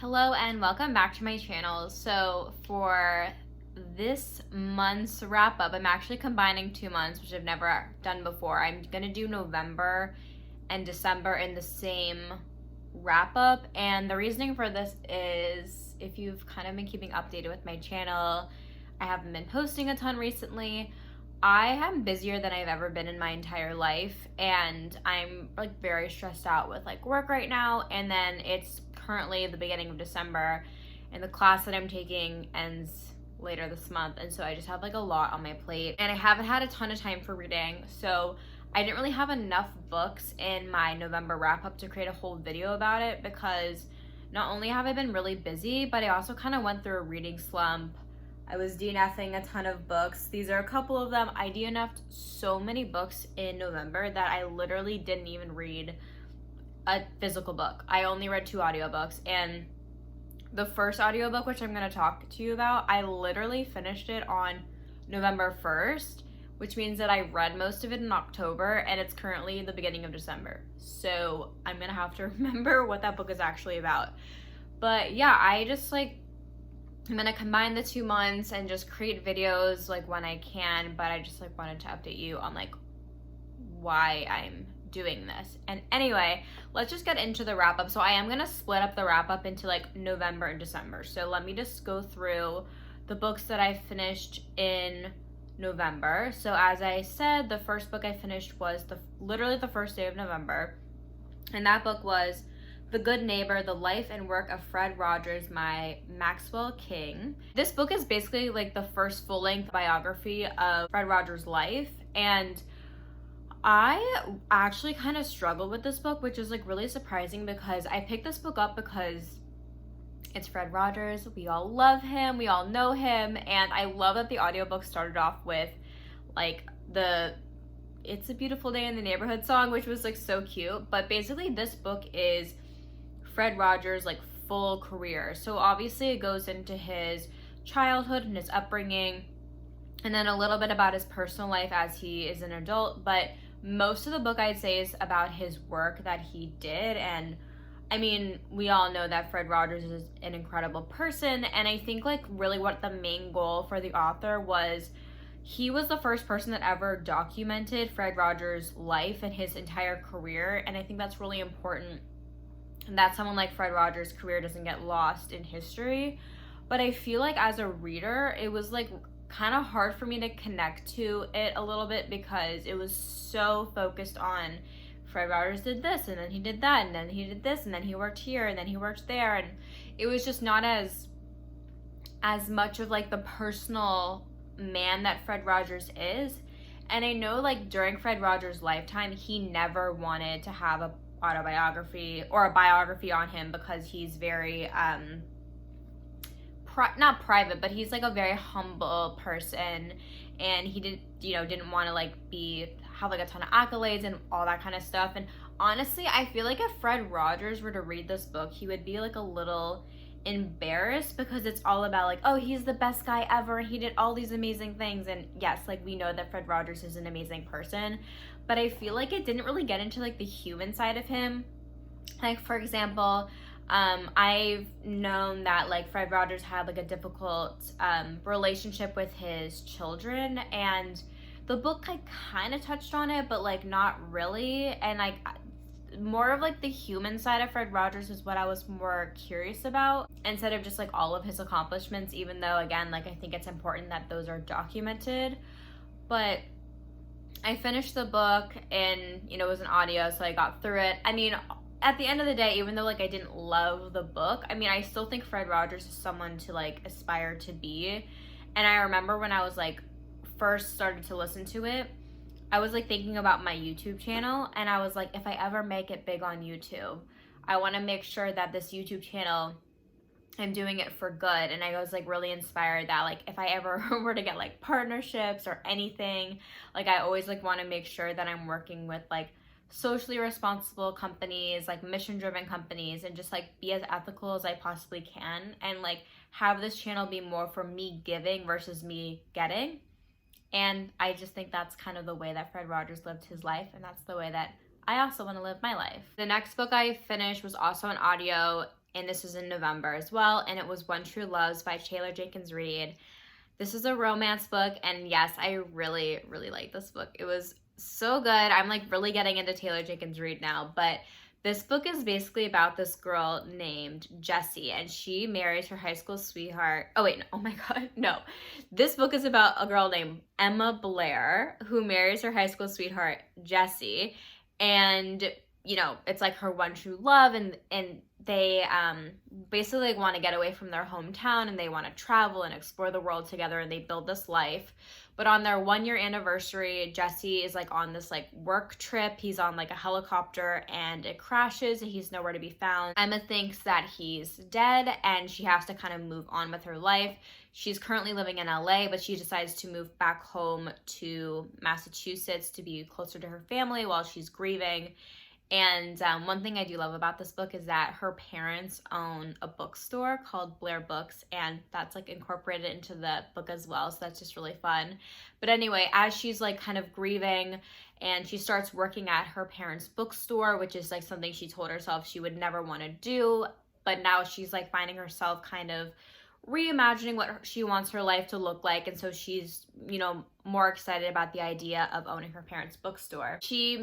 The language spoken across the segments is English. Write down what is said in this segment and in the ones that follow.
Hello and welcome back to my channel. So for this month's wrap up, I'm actually combining 2 months, which I've never done before. I'm gonna do November and December in the same wrap up, and the reasoning for this is if you've kind of been keeping updated with my channel, I haven't been posting a ton recently. I am busier than I've ever been in my entire life, and I'm like very stressed out with like work right now, and then it's currently the beginning of December and the class that I'm taking ends later this month, and so I just have like a lot on my plate and I haven't had a ton of time for reading. So I didn't really have enough books in my November wrap up to create a whole video about it, because not only have I been really busy, but I also kind of went through a reading slump. I was DNFing a ton of books. These are a couple of them. I DNF'd so many books in November that I literally didn't even read a physical book. I only read 2 audiobooks, and the first audiobook, which I'm going to talk to you about, I literally finished it on November 1st, which means that I read most of it in October, and it's currently the beginning of December. So I'm going to have to remember what that book is actually about. But yeah, I'm going to combine the 2 months and just create videos like when I can, but I just like wanted to update you on like why I'm doing this. And anyway, let's just get into the wrap up. So I am going to split up the wrap up into like November and December. So let me just go through the books that I finished in November. So as I said, the first book I finished was literally the first day of November. And that book was The Good Neighbor, The Life and Work of Fred Rogers by Maxwell King. This book is basically like the first full-length biography of Fred Rogers' life, and I actually kind of struggled with this book, which is like really surprising because I picked this book up because it's Fred Rogers. We all love him, we all know him, and I love that the audiobook started off with like the It's a Beautiful Day in the Neighborhood song, which was like so cute. But basically this book is Fred Rogers' like full career. So obviously it goes into his childhood and his upbringing, and then a little bit about his personal life as he is an adult, but most of the book I'd say is about his work that he did. And I mean, we all know that Fred Rogers is an incredible person, and I think like really what the main goal for the author was, he was the first person that ever documented Fred Rogers' life and his entire career, and I think that's really important that someone like Fred Rogers' career doesn't get lost in history. But I feel like as a reader, it was like kind of hard for me to connect to it a little bit because it was so focused on Fred Rogers did this and then he did that and then he did this and then he worked here and then he worked there, and it was just not as much of like the personal man that Fred Rogers is. And I know like during Fred Rogers' lifetime, he never wanted to have a autobiography or a biography on him because he's very not private, but he's like a very humble person, and he didn't want to like have like a ton of accolades and all that kind of stuff. And honestly, I feel like if Fred Rogers were to read this book, he would be like a little embarrassed because it's all about like, oh, he's the best guy ever, he did all these amazing things. And yes, like we know that Fred Rogers is an amazing person, but I feel like it didn't really get into like the human side of him. Like for example, I've known that like Fred Rogers had like a difficult relationship with his children, and the book like kind of touched on it, but like not really. And like more of like the human side of Fred Rogers is what I was more curious about, instead of just like all of his accomplishments, even though again, like I think it's important that those are documented. But I finished the book, and it was an audio, so I got through it. I mean, at the end of the day, even though like I didn't love the book, I mean, I still think Fred Rogers is someone to like aspire to be. And I remember when I was like first started to listen to it, I was like thinking about my YouTube channel, and I was like, if I ever make it big on YouTube, I want to make sure that this YouTube channel, I'm doing it for good. And I was like really inspired that like if I ever were to get like partnerships or anything, like I always like want to make sure that I'm working with like socially responsible companies, like mission-driven companies, and just like be as ethical as I possibly can, and like have this channel be more for me giving versus me getting. And I just think that's kind of the way that Fred Rogers lived his life, and that's the way that I also want to live my life. The next book I finished was also an audio. and this was in November as well, and it was One True Loves by Taylor Jenkins Reid. This is a romance book, and yes, I really, really like this book. It was so good. I'm like really getting into Taylor Jenkins Reid now, but this book is basically about this girl named Jessie, and she marries her high school sweetheart. Oh wait, no, oh my god, no. This book is about a girl named Emma Blair who marries her high school sweetheart Jessie, and you know, it's like her one true love, and they basically like want to get away from their hometown, and they want to travel and explore the world together, and they build this life. But on their 1-year anniversary, Jesse is like on this like work trip. He's on like a helicopter and it crashes and he's nowhere to be found. Emma thinks that he's dead and she has to kind of move on with her life. She's currently living in LA, but she decides to move back home to Massachusetts to be closer to her family while she's grieving. And one thing I do love about this book is that her parents own a bookstore called Blair Books, and that's like incorporated into the book as well, so that's just really fun. But anyway, as she's like kind of grieving and she starts working at her parents' bookstore, which is like something she told herself she would never want to do, but now she's like finding herself kind of reimagining what she wants her life to look like, and so she's, you know, more excited about the idea of owning her parents' bookstore. She she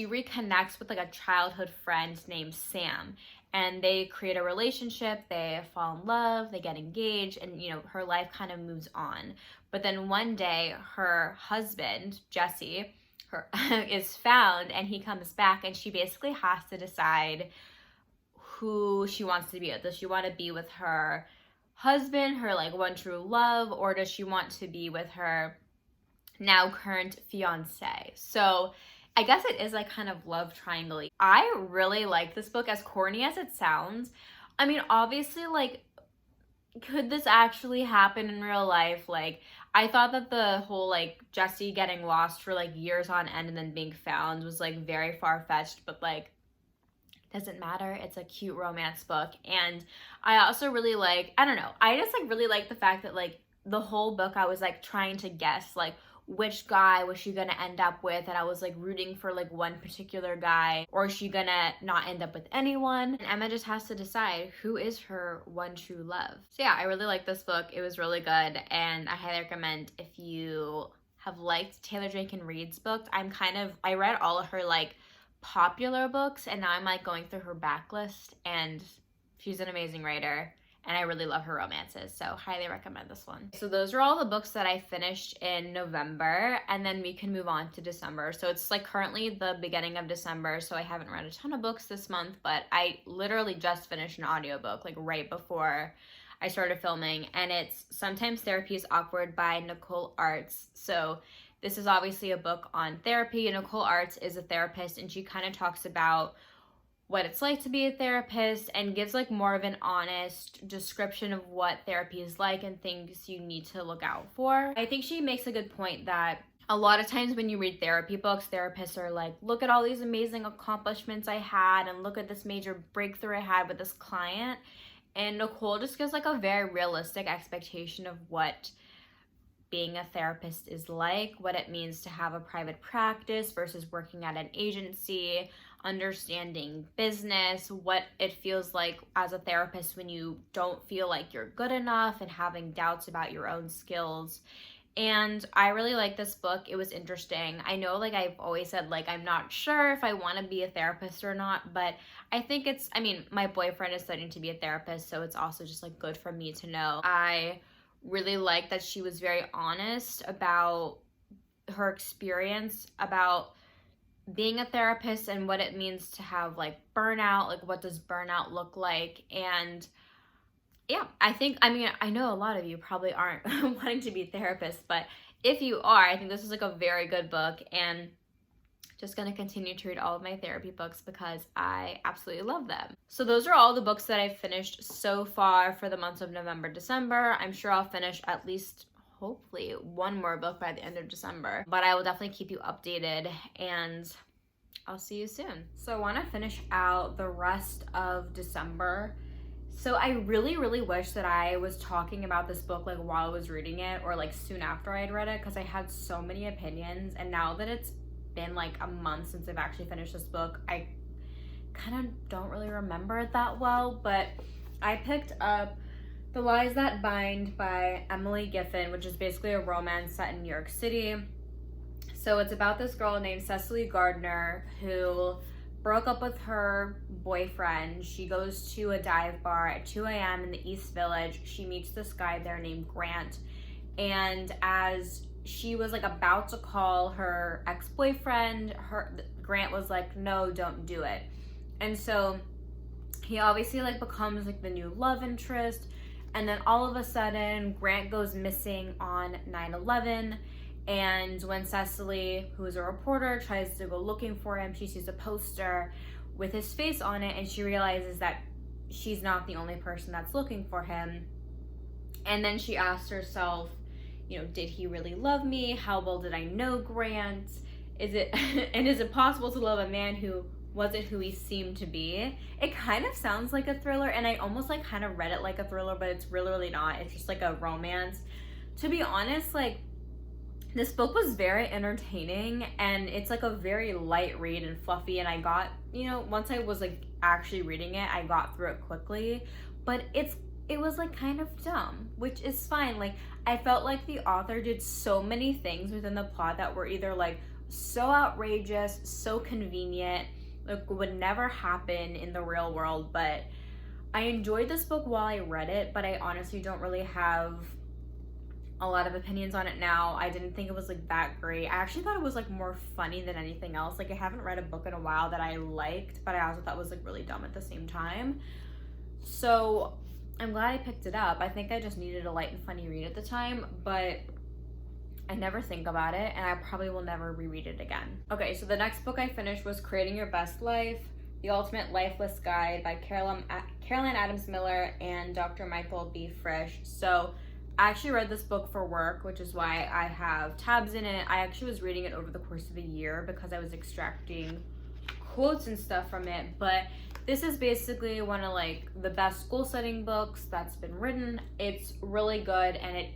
reconnects with like a childhood friend named Sam, and they create a relationship, they fall in love, they get engaged, and you know, her life kind of moves on. But then one day her husband, Jesse, is found, and he comes back, and she basically has to decide who she wants to be with. Does she want to be with her husband, her like one true love, or does she want to be with her now current fiance? So I guess it is like kind of love triangle. I really like this book, as corny as it sounds. I mean, obviously, like, could this actually happen in real life? Like, I thought that the whole like Jesse getting lost for like years on end and then being found was like very far-fetched, but like, doesn't matter. It's a cute romance book. And I also really like, I don't know, I just like really like the fact that like the whole book I was like trying to guess like which guy was she gonna end up with, and I was like rooting for like one particular guy, or is she gonna not end up with anyone, and Emma just has to decide who is her one true love. So yeah, I really like this book. It was really good, and I highly recommend if you have liked Taylor Jenkins Reid's books. I read all of her like popular books, and now I'm like going through her backlist, and she's an amazing writer, and I really love her romances, so highly recommend this one. So those are all the books that I finished in November, and then we can move on to December. So it's like currently the beginning of December, so I haven't read a ton of books this month, but I literally just finished an audiobook like right before I started filming, and it's Sometimes Therapy is Awkward by Nicole Artz. So this is obviously a book on therapy. Nicole Artz is a therapist, and she kind of talks about what it's like to be a therapist and gives like more of an honest description of what therapy is like and things you need to look out for. I think she makes a good point that a lot of times when you read therapy books, therapists are like, look at all these amazing accomplishments I had, and look at this major breakthrough I had with this client. And Nicole just gives like a very realistic expectation of what being a therapist is like, what it means to have a private practice versus working at an agency, understanding business, what it feels like as a therapist when you don't feel like you're good enough and having doubts about your own skills. And I really like this book. It was interesting. I know like I've always said like I'm not sure if I want to be a therapist or not, but I think my boyfriend is studying to be a therapist, so it's also just like good for me to know. I really like that she was very honest about her experience about being a therapist and what it means to have like burnout, like what does burnout look like. And yeah, I know a lot of you probably aren't wanting to be therapists, but if you are, I think this is like a very good book, and just going to continue to read all of my therapy books because I absolutely love them. So those are all the books that I've finished so far for the months of November, December. I'm sure I'll finish at least, hopefully, one more book by the end of December, but I will definitely keep you updated, and I'll see you soon. So I want to finish out the rest of December. So I really, really wish that I was talking about this book like while I was reading it, or like soon after I'd read it, because I had so many opinions, and now that it's been like a month since I've actually finished this book, I kind of don't really remember it that well, but I picked up The Lies That Bind by Emily Giffin, which is basically a romance set in New York City. So it's about this girl named Cecily Gardner who broke up with her boyfriend. She goes to a dive bar at 2 a.m. in the East Village. She meets this guy there named Grant. And as she was like about to call her ex-boyfriend, Grant was like, no, don't do it. And so he obviously like becomes like the new love interest. And then all of a sudden, Grant goes missing on 9/11. And when Cecily, who is a reporter, tries to go looking for him, she sees a poster with his face on it, and she realizes that she's not the only person that's looking for him. And then she asks herself, you know, did he really love me? How well did I know Grant? Is it possible to love a man who wasn't who he seemed to be? It kind of sounds like a thriller, and I almost like kind of read it like a thriller, but it's really not. It's just like a romance. To be honest, like, this book was very entertaining, and it's like a very light read and fluffy, and I got, you know, once I was like actually reading it, I got through it quickly, but it was like kind of dumb, which is fine. Like, I felt like the author did so many things within the plot that were either like so outrageous, so convenient, like would never happen in the real world. But I enjoyed this book while I read it, but I honestly don't really have a lot of opinions on it now. I didn't think it was like that great. I actually thought it was like more funny than anything else. Like, I haven't read a book in a while that I liked, but I also thought was like really dumb at the same time. So I'm glad I picked it up. I think I just needed a light and funny read at the time, but I never think about it, and I probably will never reread it again. Okay, so the next book I finished was Creating Your Best Life, The Ultimate Lifeless Guide by Caroline Adams Miller and Dr. Michael B. Frisch. So I actually read this book for work, which is why I have tabs in it. I actually was reading it over the course of a year because I was extracting quotes and stuff from it, but this is basically one of like the best goal setting books that's been written. It's really good, and it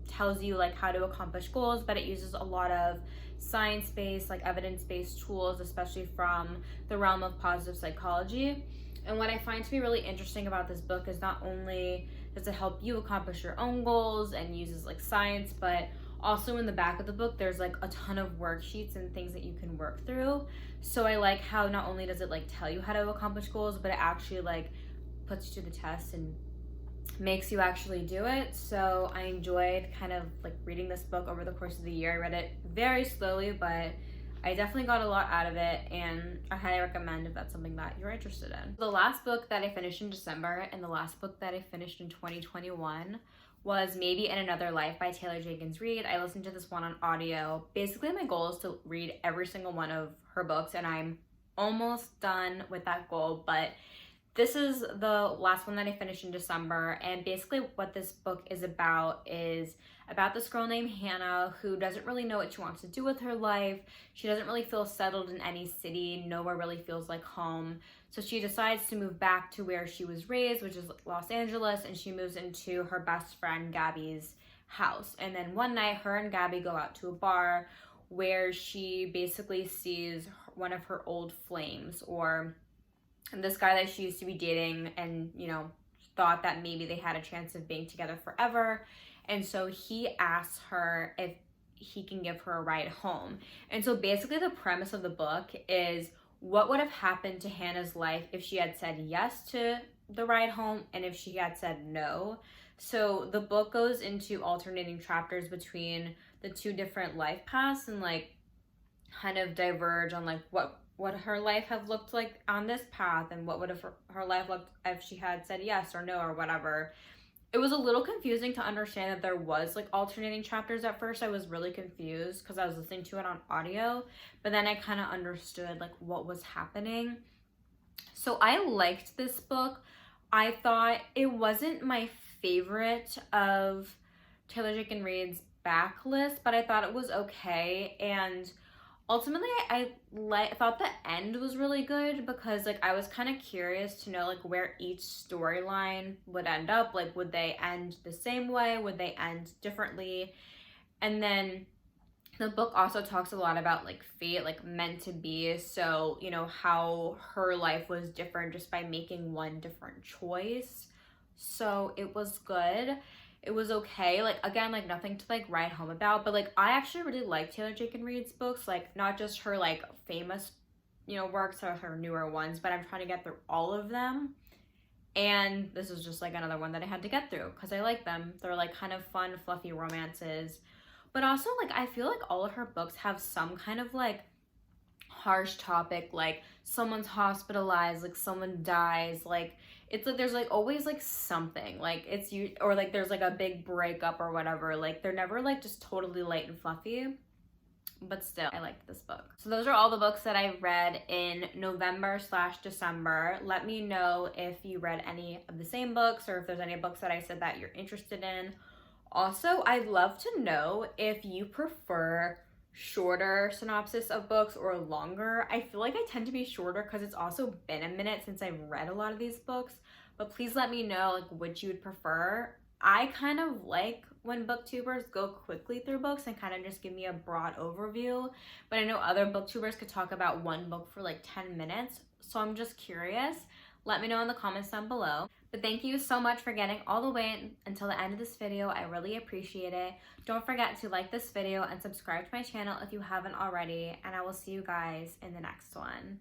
tells you like how to accomplish goals, but it uses a lot of science-based, like evidence-based tools, especially from the realm of positive psychology. And what I find to be really interesting about this book is not only does it help you accomplish your own goals and uses like science, but also in the back of the book there's like a ton of worksheets and things that you can work through. So I like how not only does it like tell you how to accomplish goals, but it actually like puts you to the test and makes you actually do it. So I enjoyed kind of like reading this book over the course of the year. I read it very slowly, but I definitely got a lot out of it, and I highly recommend if that's something that you're interested in. The last book that I finished in December and the last book that I finished in 2021 was Maybe in Another Life by Taylor Jenkins Reid. I listened to this one on audio. Basically, my goal is to read every single one of her books, and I'm almost done with that goal, but this is the last one that I finished in December, and basically what this book is about this girl named Hannah who doesn't really know what she wants to do with her life. She doesn't really feel settled in any city. Nowhere really feels like home. So she decides to move back to where she was raised, which is Los Angeles, and she moves into her best friend Gabby's house. And then one night, her and Gabby go out to a bar where she basically sees one of her old flames, or this guy that she used to be dating, and, you know, thought that maybe they had a chance of being together forever. And so he asks her if he can give her a ride home. And so basically the premise of the book is what would have happened to Hannah's life if she had said yes to the ride home and if she had said no. So the book goes into alternating chapters between the two different life paths and like kind of diverge on like what her life have looked like on this path and what would have her life looked if she had said yes or no or whatever. It was a little confusing to understand that there was like alternating chapters at first. I was really confused because I was listening to it on audio, but then I kind of understood like what was happening. So I liked this book. I thought it wasn't my favorite of Taylor Jenkins Reid's backlist, but I thought it was okay. And ultimately, I thought the end was really good because like I was kind of curious to know like where each storyline would end up. Like, would they end the same way? Would they end differently? And then The book also talks a lot about like fate, like meant to be. So, you know, how her life was different just by making one different choice. So it was good. It was okay. Like, again, like nothing to like write home about, but like I actually really like Taylor Jenkins Reid's books, like not just her like famous, you know, works or her newer ones, but I'm trying to get through all of them. And this is just like another one that I had to get through because I like them. They're like kind of fun, fluffy romances. But also, like, I feel like all of her books have some kind of like harsh topic, like someone's hospitalized, like someone dies, like it's like there's like always like something, like it's you, or like there's like a big breakup or whatever. Like they're never like just totally light and fluffy. But still, I liked this book. So those are all the books that I read in November/December. Let me know if you read any of the same books or if there's any books that I said that you're interested in. Also, I'd love to know if you prefer shorter synopsis of books or longer. I feel like I tend to be shorter because it's also been a minute since I've read a lot of these books. But please let me know like which you would prefer. I kind of like when booktubers go quickly through books and kind of just give me a broad overview, but I know other booktubers could talk about one book for like 10 minutes, so I'm just curious. Let me know in the comments down below. But thank you so much for getting all the way until the end of this video. I really appreciate it. Don't forget to like this video and subscribe to my channel if you haven't already, and I will see you guys in the next one.